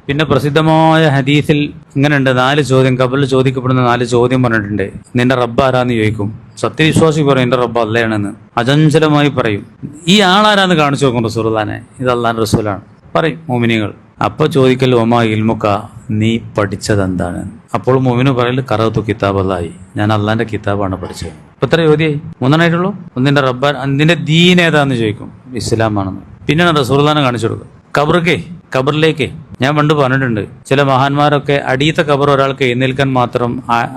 പിന്നെ പ്രസിദ്ധമായ ഹദീസിൽ ഇങ്ങനെയുണ്ട് 4 ചോദ്യം, ഖബറിൽ ചോദിക്കപ്പെടുന്ന 4 ചോദ്യം പറഞ്ഞിട്ടുണ്ട്. നിന്റെ റബ്ബ് ആരാന്ന് ചോദിക്കും. സത്യവിശ്വാസി പറയും എന്റെ റബ്ബ് അല്ലയാണെന്ന്, അചഞ്ചലമായി പറയും. ഈ ആളാരാന്ന് കാണിച്ചു നോക്കും റസൂലുള്ളാഹിനെ, ഇത് അല്ലാഹുവിന്റെ റസൂലാണ് പറയും മോമിനികൾ. അപ്പൊ ചോദിക്കൽ ഒമാ ഇൽമുക, നീ പഠിച്ചത് എന്താണ്? അപ്പോൾ മോമിന് പറയൽ ഖറഅതു കിതാബ് അല്ലാഹി, ഞാൻ അള്ളാന്റെ കിതാബാണ് പഠിച്ചത്. ഇപ്പൊ എത്ര ചോദ്യമായി? 3 ഒന്നിന്റെ റബ്ബ, നിന്റെ ദീൻ ഏതാന്ന് ചോദിക്കും, ഇസ്ലാമാണെന്ന്. പിന്നെയാണ് റസൂലുള്ളാഹിനെ കാണിച്ചു കൊടുക്കുക. ഖബറിലേക്ക് ഞാൻ പണ്ട് പറഞ്ഞിട്ടുണ്ട്, ചില മഹാന്മാരൊക്കെ അടിയത്തെ ഖബർ ഒരാൾക്ക് എഴുന്നേൽക്കാൻ മാത്രം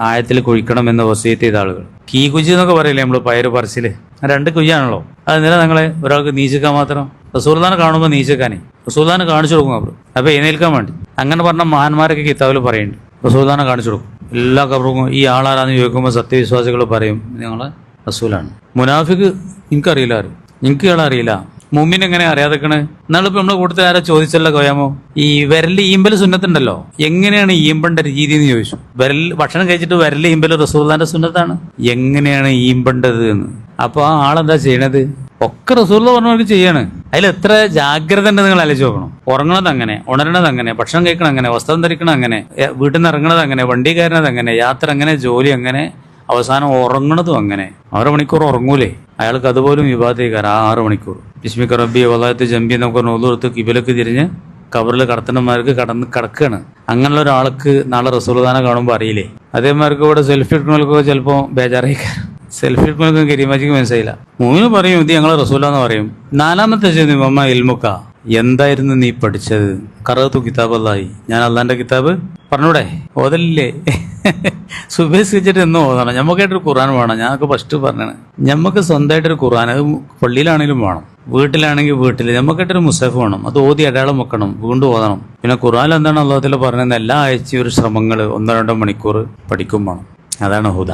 ആയത്തിൽ കുഴിക്കണം എന്ന് വസിയത്ത് ചെയ്ത ആളുകൾ. കീകുജി എന്നൊക്കെ പറയില്ലേ നമ്മള് പയറ് പറച്ചില്, 2 കുയ്യാണല്ലോ. അത് എന്തിനാ നിങ്ങളെ ഒരാൾക്ക് നീച്ചിക്കാൻ മാത്രം? റസൂലുള്ളാഹിനെ കാണുമ്പോൾ നീച്ചിക്കാനേ, റസൂലുള്ളാഹിനെ കാണിച്ചു കൊടുക്കും ഖബർ, അപ്പൊ എഴുന്നേൽക്കാൻ വേണ്ടി. അങ്ങനെ പറഞ്ഞ മഹാന്മാരൊക്കെ കിതാബിൽ പറയുന്നുണ്ട്. റസൂലുള്ളാഹിനെ കാണിച്ചു കൊടുക്കും എല്ലാ ഖബറും. ഈ ആളാരാന്ന് ചോദിക്കുമ്പോൾ സത്യവിശ്വാസികൾ പറയും നിങ്ങളെ റസൂലാണ്. മുനാഫിക്ക് എനിക്കറിയില്ല, എനിക്ക് ഇയാളറിയില്ല. മുമ്മിൻ എങ്ങനെ അറിയാതെക്കണ്? എന്നാളിപ്പോ നമ്മളെ കൂട്ടത്തിൽ ആരാ ചോദിച്ചല്ലോ കൊയാമോ, ഈ വിരല് ഈമ്പല് സുന്നത്തുണ്ടല്ലോ, എങ്ങനെയാണ് ഈമ്പേണ്ട രീതി എന്ന് ചോദിച്ചു. ഭക്ഷണം കഴിച്ചിട്ട് വിരല് ഈമ്പല് റസൂലുള്ളാഹിന്റെ സുന്നത്താണ്, എങ്ങനെയാണ് ഈമ്പേണ്ടത് എന്ന്. അപ്പൊ ആ ആളെന്താ ചെയ്യണത്? ഒക്കെ റസൂലുള്ളാഹി പറഞ്ഞവർക്ക് ചെയ്യാണ്. അതിൽ എത്ര ജാഗ്രത ഉണ്ട് നിങ്ങൾ ആലോചിച്ച് നോക്കണം. ഉറങ്ങണത് അങ്ങനെ, ഉണരണത് അങ്ങനെ, ഭക്ഷണം കഴിക്കണം അങ്ങനെ, വസ്ത്രം ധരിക്കണം അങ്ങനെ, വീട്ടിൽ നിന്ന് ഇറങ്ങണത് അങ്ങനെ, വണ്ടി കയറണത് അങ്ങനെ, യാത്ര അങ്ങനെ, ജോലി അങ്ങനെ, അവസാനം ഉറങ്ങണതും അങ്ങനെ. 6 മണിക്കൂർ ഉറങ്ങൂലേ? അയാൾക്ക് അതുപോലും വിവാദീകാരം. 6 മണിക്കൂർ ബിസ്മിക റബ്ബി വലായത്ത് ജംബി എന്നൊക്കെ നോലൂർത്ത് കിബിലക്ക് തിരിഞ്ഞ് ഖബറിൽ കടത്തണമാർക്ക് കിടക്കുകയാണ്. അങ്ങനെയുള്ള ഒരാൾക്ക് നാളെ റസൂലുള്ളാഹിനെ കാണുമ്പോൾ അറിയില്ലേ? അതേമാർക്ക് ഇവിടെ സെൽഫി എടുക്കുന്നവർക്കൊക്കെ ചിലപ്പോൾ ബേജാറായിക്കാരം. സെൽഫി എടുക്കുന്നവർക്ക് കരിമാജിക്ക് മനസ്സിലായില്ല. മൂന്ന് പറയും ഇത് ഞങ്ങളെ റസൂലാന്ന് പറയും. 4-ാമത്തെ ചോദ്യം അമ്മ ഇൽമുക്ക, എന്തായിരുന്നു നീ പഠിച്ചത്? ഖറഅതു കിതാബ് അല്ലാഹി, ഞാൻ അള്ളാന്റെ കിതാബ് പറഞ്ഞൂടെ? ഓതലില്ലേ? സുബഹിസ്കരിച്ചിട്ട് എന്നും ഓതണം. ഞമ്മക്കായിട്ടൊരു ഖുർആൻ വേണം. ഞാനൊക്കെ ഫസ്റ്റ് പറഞ്ഞാണ്, ഞമ്മക്ക് സ്വന്തമായിട്ടൊരു ഖുർആൻ, അത് പള്ളിയിലാണെങ്കിലും വേണം, വീട്ടിലാണെങ്കിൽ വീട്ടിൽ ഞമ്മക്കായിട്ടൊരു മുസഹഫ് വേണം. അത് ഓതി അടയാളം വെക്കണം, വീണ്ടും ഓതണം. പിന്നെ ഖുർആനിൽ എന്താണ് അല്ലാഹു പറഞ്ഞത്? എല്ലാ ആഴ്ചയും ഒരു ശ്രമങ്ങൾ 1-2 മണിക്കൂർ പഠിക്കും വേണം. അതാണ് ഹുദ.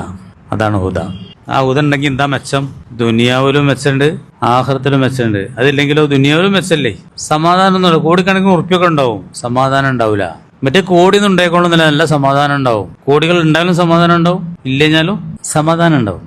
ആ ഹുദ ഉണ്ടെങ്കിൽ എന്താ മെച്ചം? ദുനിയാവിലും മെച്ചമുണ്ട്, ആഖിറത്തിലും മെച്ചമുണ്ട്. അതില്ലെങ്കിലോ ദുനിയാവിലും മെച്ചല്ലേ? സമാധാനം ഒന്നുമില്ല. കോടിക്കണക്കിന് ഉറുപ്പിയൊക്കെ ഉണ്ടാവും, സമാധാനം ഉണ്ടാവില്ല. മറ്റേ കോടിയൊന്നും ഉണ്ടായിക്കൊള്ളുന്നില്ല, നല്ല സമാധാനം ഉണ്ടാവും. കോടികൾ ഉണ്ടായാലും സമാധാനം ഉണ്ടാവും, ഇല്ലെഞ്ഞാലും സമാധാനം ഉണ്ടാവും.